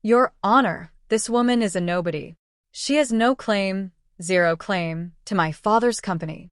Your Honor, this woman is a nobody. She has no claim, zero claim, to my father's company.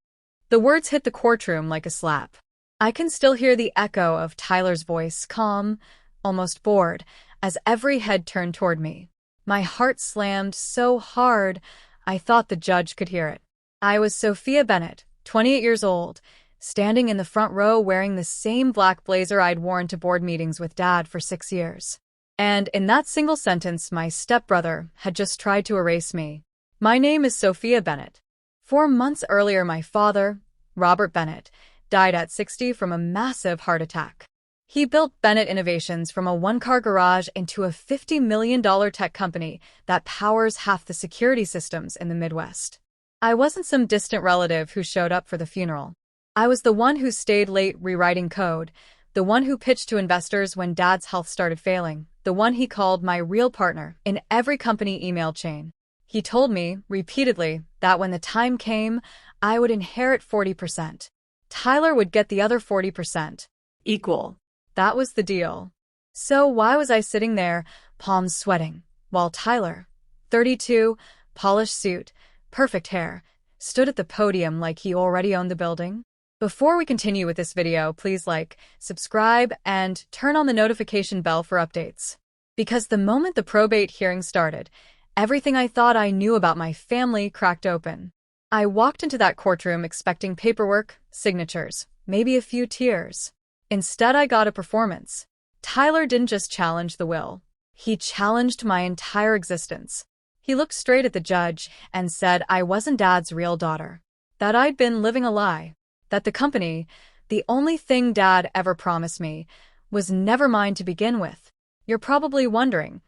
The words hit the courtroom like a slap. I can still hear the echo of Tyler's voice, calm, almost bored, as every head turned toward me. My heart slammed so hard, I thought the judge could hear it. I was Sophia Bennett, 28 years old, standing in the front row wearing the same black blazer I'd worn to board meetings with Dad for 6 years. And in that single sentence, my stepbrother had just tried to erase me. My name is Sophia Bennett. 4 months earlier, my father, Robert Bennett, died at 60 from a massive heart attack. He built Bennett Innovations from a one-car garage into a $50 million tech company that powers half the security systems in the Midwest. I wasn't some distant relative who showed up for the funeral. I was the one who stayed late rewriting code, the one who pitched to investors when Dad's health started failing, the one he called my real partner in every company email chain. He told me, repeatedly, that when the time came, I would inherit 40%. Tyler would get the other 40%. Equal. That was the deal. So why was I sitting there, palms sweating, while Tyler, 32, polished suit, perfect hair, stood at the podium like he already owned the building? Before we continue with this video, please like, subscribe, and turn on the notification bell for updates. Because the moment the probate hearing started, everything I thought I knew about my family cracked open. I walked into that courtroom expecting paperwork, signatures, maybe a few tears. Instead, I got a performance. Tyler didn't just challenge the will. He challenged my entire existence. He looked straight at the judge and said I wasn't Dad's real daughter, that I'd been living a lie, that the company, the only thing Dad ever promised me, was never mine to begin with. You're probably wondering,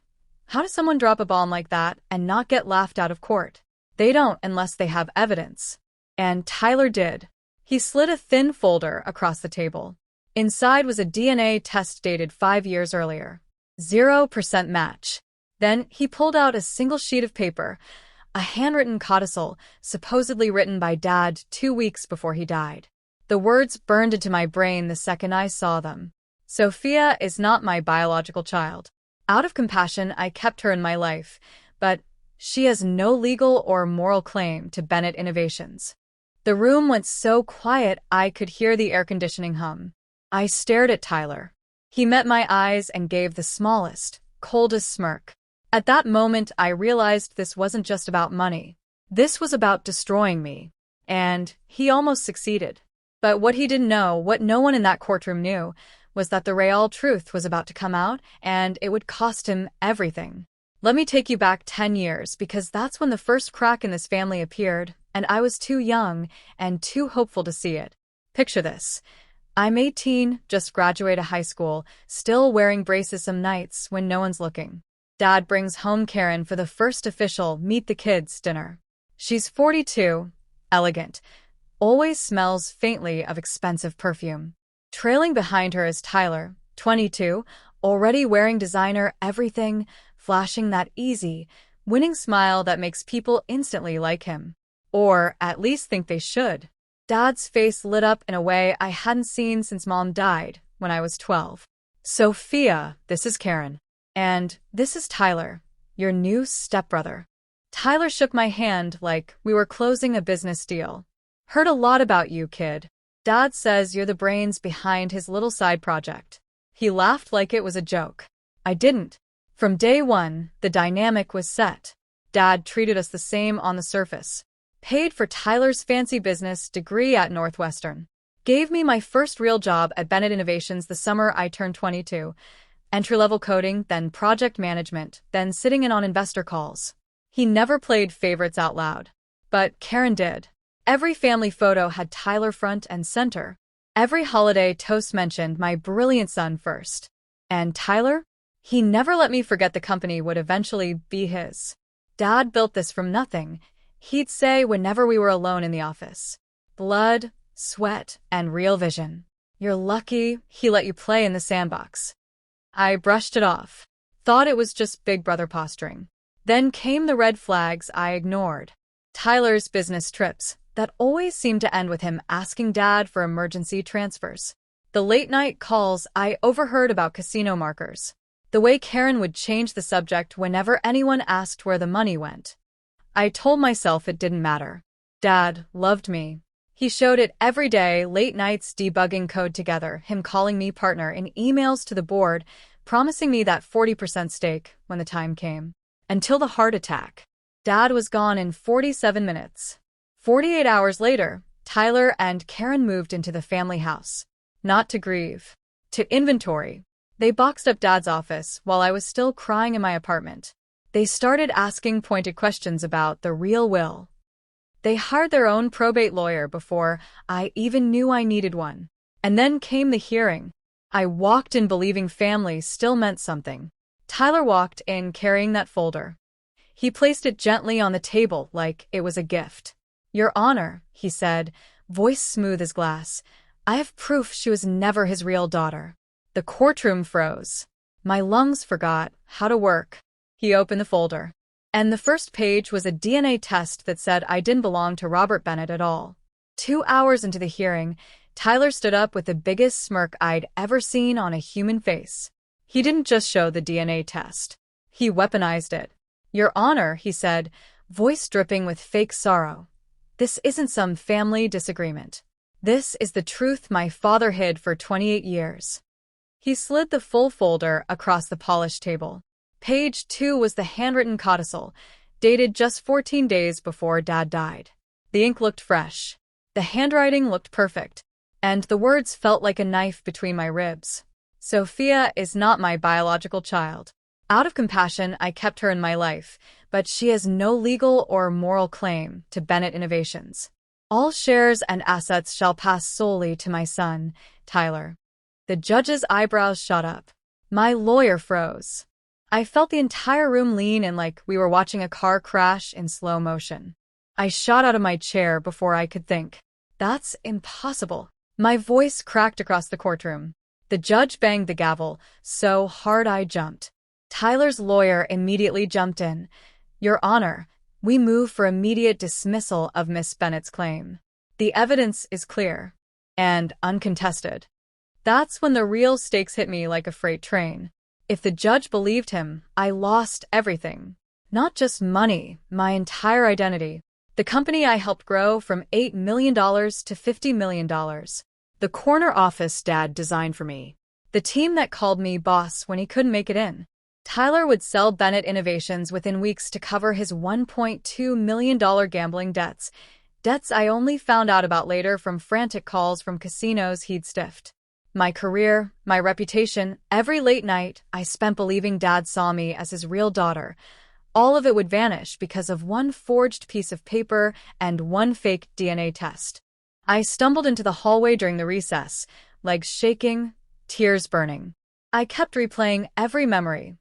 how does someone drop a bomb like that and not get laughed out of court? They don't unless they have evidence. And Tyler did. He slid a thin folder across the table. Inside was a DNA test dated 5 years earlier. 0% match. Then he pulled out a single sheet of paper, a handwritten codicil supposedly written by Dad 2 weeks before he died. The words burned into my brain the second I saw them. Sophia is not my biological child. Out of compassion, I kept her in my life, but she has no legal or moral claim to Bennett Innovations. The room went so quiet I could hear the air conditioning hum. I stared at Tyler. He met my eyes and gave the smallest, coldest smirk. At that moment, I realized this wasn't just about money. This was about destroying me. And he almost succeeded. But what he didn't know, what no one in that courtroom knew, was that the real truth was about to come out, and it would cost him everything. Let me take you back 10 years, because that's when the first crack in this family appeared, and I was too young and too hopeful to see it. Picture this. I'm 18, just graduated high school, still wearing braces some nights when no one's looking. Dad brings home Karen for the first official meet the kids dinner. She's 42, elegant, always smells faintly of expensive perfume. Trailing behind her is Tyler, 22, already wearing designer everything, flashing that easy, winning smile that makes people instantly like him. Or at least think they should. Dad's face lit up in a way I hadn't seen since Mom died when I was 12. Sophia, this is Karen. And this is Tyler, your new stepbrother. Tyler shook my hand like we were closing a business deal. Heard a lot about you, kid. Dad says you're the brains behind his little side project. He laughed like it was a joke. I didn't. From day one, the dynamic was set. Dad treated us the same on the surface. Paid for Tyler's fancy business degree at Northwestern. Gave me my first real job at Bennett Innovations the summer I turned 22. Entry-level coding, then project management, then sitting in on investor calls. He never played favorites out loud. But Karen did. Every family photo had Tyler front and center. Every holiday toast mentioned my brilliant son first. And Tyler? He never let me forget the company would eventually be his. Dad built this from nothing. He'd say whenever we were alone in the office. Blood, sweat, and real vision. You're lucky he let you play in the sandbox. I brushed it off. Thought it was just big brother posturing. Then came the red flags I ignored. Tyler's business trips, that always seemed to end with him asking Dad for emergency transfers. The late-night calls I overheard about casino markers. The way Karen would change the subject whenever anyone asked where the money went. I told myself it didn't matter. Dad loved me. He showed it every day, late nights debugging code together, him calling me partner in emails to the board, promising me that 40% stake when the time came. Until the heart attack. Dad was gone in 47 minutes. 48 hours later, Tyler and Karen moved into the family house. Not to grieve. To inventory. They boxed up Dad's office while I was still crying in my apartment. They started asking pointed questions about the real will. They hired their own probate lawyer before I even knew I needed one. And then came the hearing. I walked in believing family still meant something. Tyler walked in carrying that folder. He placed it gently on the table like it was a gift. "Your Honor," he said, voice smooth as glass, "I have proof she was never his real daughter." The courtroom froze. My lungs forgot how to work. He opened the folder. And the first page was a DNA test that said I didn't belong to Robert Bennett at all. 2 hours into the hearing, Tyler stood up with the biggest smirk I'd ever seen on a human face. He didn't just show the DNA test. He weaponized it. "Your Honor," he said, voice dripping with fake sorrow. "This isn't some family disagreement. This is the truth my father hid for 28 years. He slid the full folder across the polished table. Page 2 was the handwritten codicil, dated just 14 days before Dad died. The ink looked fresh. The handwriting looked perfect. And the words felt like a knife between my ribs. "Sophia is not my biological child. Out of compassion, I kept her in my life, but she has no legal or moral claim to Bennett Innovations. All shares and assets shall pass solely to my son, Tyler." The judge's eyebrows shot up. My lawyer froze. I felt the entire room lean in like we were watching a car crash in slow motion. I shot out of my chair before I could think. "That's impossible." My voice cracked across the courtroom. The judge banged the gavel so hard I jumped. Tyler's lawyer immediately jumped in. "Your Honor, we move for immediate dismissal of Miss Bennett's claim. The evidence is clear and uncontested." That's when the real stakes hit me like a freight train. If the judge believed him, I lost everything. Not just money, my entire identity. The company I helped grow from $8 million to $50 million. The corner office Dad designed for me. The team that called me boss when he couldn't make it in. Tyler would sell Bennett Innovations within weeks to cover his $1.2 million gambling debts. Debts I only found out about later from frantic calls from casinos he'd stiffed. My career, my reputation, every late night I spent believing Dad saw me as his real daughter. All of it would vanish because of one forged piece of paper and one fake DNA test. I stumbled into the hallway during the recess, legs shaking, tears burning. I kept replaying every memory.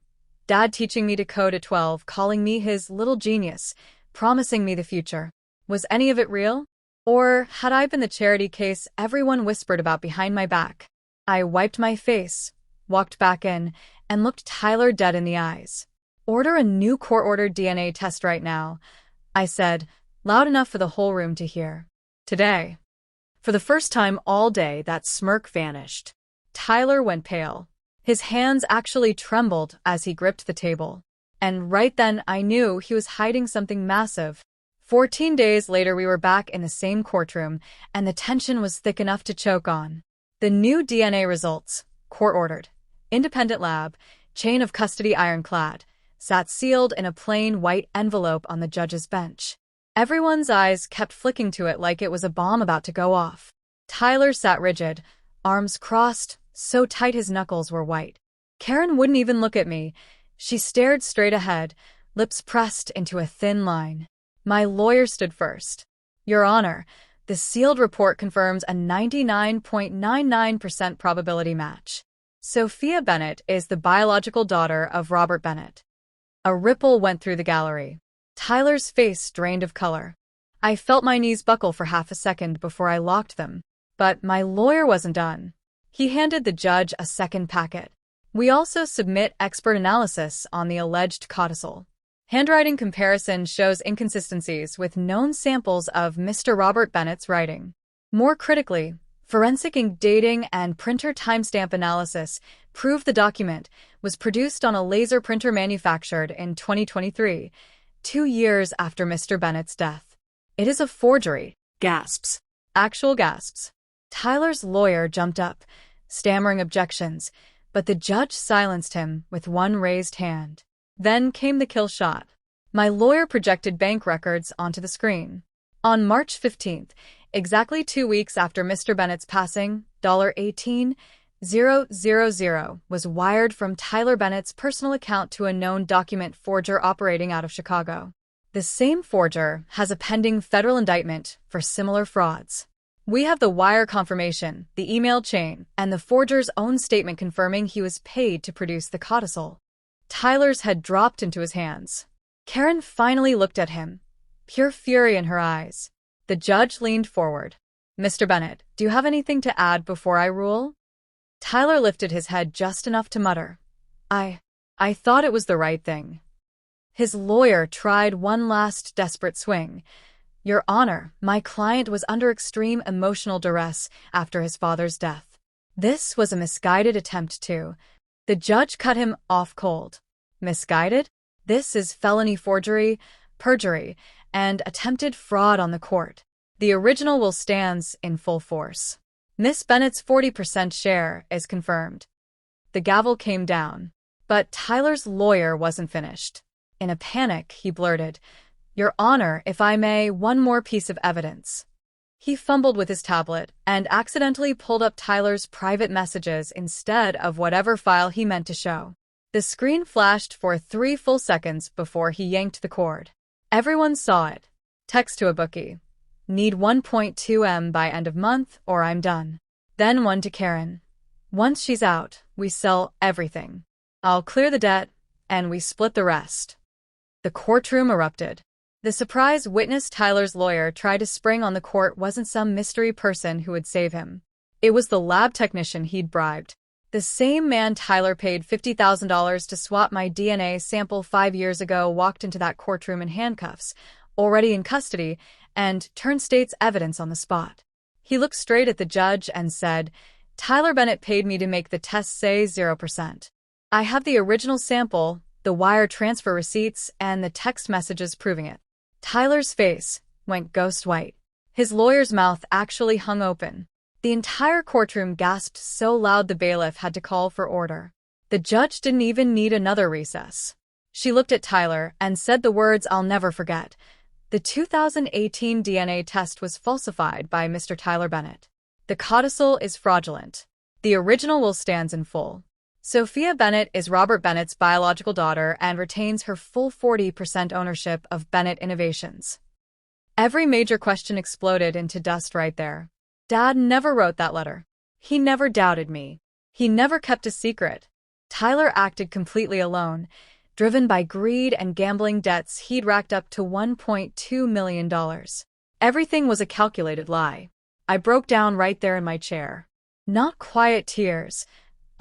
Dad teaching me to code at 12, calling me his little genius, promising me the future. Was any of it real? Or had I been the charity case everyone whispered about behind my back? I wiped my face, walked back in, and looked Tyler dead in the eyes. "Order a new court-ordered DNA test right now," I said, loud enough for the whole room to hear. "Today." For the first time all day, that smirk vanished. Tyler went pale. His hands actually trembled as he gripped the table. And right then I knew he was hiding something massive. 14 days later we were back in the same courtroom, and the tension was thick enough to choke on. The new DNA results, court-ordered, independent lab, chain of custody ironclad, sat sealed in a plain white envelope on the judge's bench. Everyone's eyes kept flicking to it like it was a bomb about to go off. Tyler sat rigid, arms crossed, so tight his knuckles were white. Karen wouldn't even look at me. She stared straight ahead, lips pressed into a thin line. My lawyer stood first. "Your Honor, the sealed report confirms a 99.99% probability match. Sophia Bennett is the biological daughter of Robert Bennett." A ripple went through the gallery. Tyler's face drained of color. I felt my knees buckle for half a second before I locked them. But my lawyer wasn't done. He handed the judge a second packet. "We also submit expert analysis on the alleged codicil. Handwriting comparison shows inconsistencies with known samples of Mr. Robert Bennett's writing. More critically, Forensic ink dating and printer timestamp analysis proved the document was produced on a laser printer manufactured in 2023, 2 years after Mr. Bennett's death. It is a forgery. Gasps. Actual gasps. Tyler's lawyer jumped up, stammering objections, but the judge silenced him with one raised hand. Then came the kill shot. My lawyer projected bank records onto the screen. On March 15th, exactly 2 weeks after Mr. Bennett's passing, $18,000 was wired from Tyler Bennett's personal account to a known document forger operating out of Chicago. The same forger has a pending federal indictment for similar frauds. We have the wire confirmation, the email chain, and the forger's own statement confirming he was paid to produce the codicil. Tyler's had dropped into his hands. Karen finally looked at him, pure fury in her eyes. The judge leaned forward. Mr. Bennett, do you have anything to add before I rule? Tyler lifted his head just enough to mutter, I thought it was the right thing. His lawyer tried one last desperate swing. Your Honor, my client was under extreme emotional duress after his father's death. This was a misguided attempt to. The judge cut him off cold. Misguided? This is felony forgery, perjury, and attempted fraud on the court. The original will stands in full force. Miss Bennett's 40% share is confirmed. The gavel came down. But Tyler's lawyer wasn't finished. In a panic, he blurted, Your Honor, if I may, one more piece of evidence. He fumbled with his tablet and accidentally pulled up Tyler's private messages instead of whatever file he meant to show. The screen flashed for 3 full seconds before he yanked the cord. Everyone saw it. Text to a bookie. Need 1.2 M by end of month or I'm done. Then one to Karen. Once she's out, we sell everything. I'll clear the debt, and we split the rest. The courtroom erupted. The surprise witness Tyler's lawyer tried to spring on the court wasn't some mystery person who would save him. It was the lab technician he'd bribed. The same man Tyler paid $50,000 to swap my DNA sample 5 years ago walked into that courtroom in handcuffs, already in custody, and turned state's evidence on the spot. He looked straight at the judge and said, Tyler Bennett paid me to make the test say 0%. I have the original sample, the wire transfer receipts, and the text messages proving it. Tyler's face went ghost white. His lawyer's mouth actually hung open. The entire courtroom gasped so loud the bailiff had to call for order. The judge didn't even need another recess. She looked at Tyler and said the words I'll never forget. The 2018 DNA test was falsified by Mr. Tyler Bennett. The codicil is fraudulent. The original will stands in full. Sophia Bennett is Robert Bennett's biological daughter and retains her full 40% ownership of Bennett Innovations. Every major question exploded into dust right there. Dad never wrote that letter. He never doubted me. He never kept a secret. Tyler acted completely alone, driven by greed and gambling debts he'd racked up to $1.2 million. Everything was a calculated lie. I broke down right there in my chair. Not quiet tears,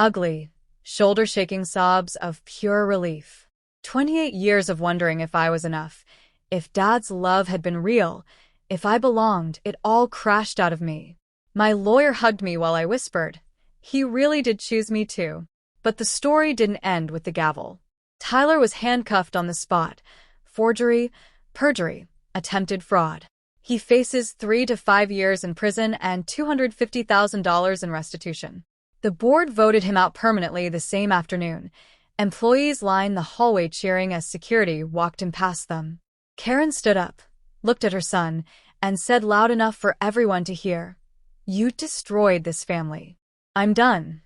ugly, shoulder-shaking sobs of pure relief. 28 years of wondering if I was enough, if Dad's love had been real, if I belonged, it all crashed out of me. My lawyer hugged me while I whispered, he really did choose me too. But the story didn't end with the gavel. Tyler was handcuffed on the spot. Forgery, perjury, attempted fraud. He faces 3 to 5 years in prison and $250,000 in restitution. The board voted him out permanently the same afternoon. Employees lined the hallway cheering as security walked him past them. Karen stood up, looked at her son, and said loud enough for everyone to hear, You destroyed this family. I'm done.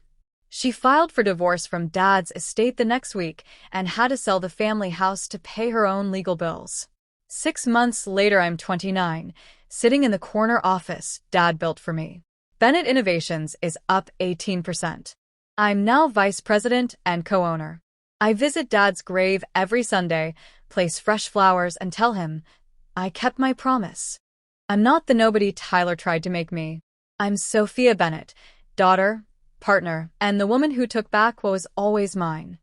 She filed for divorce from Dad's estate the next week and had to sell the family house to pay her own legal bills. 6 months later, I'm 29, sitting in the corner office Dad built for me. Bennett Innovations is up 18%. I'm now vice president and co-owner. I visit Dad's grave every Sunday, place fresh flowers, and tell him, I kept my promise. I'm not the nobody Tyler tried to make me. I'm Sophia Bennett, daughter, partner, and the woman who took back what was always mine.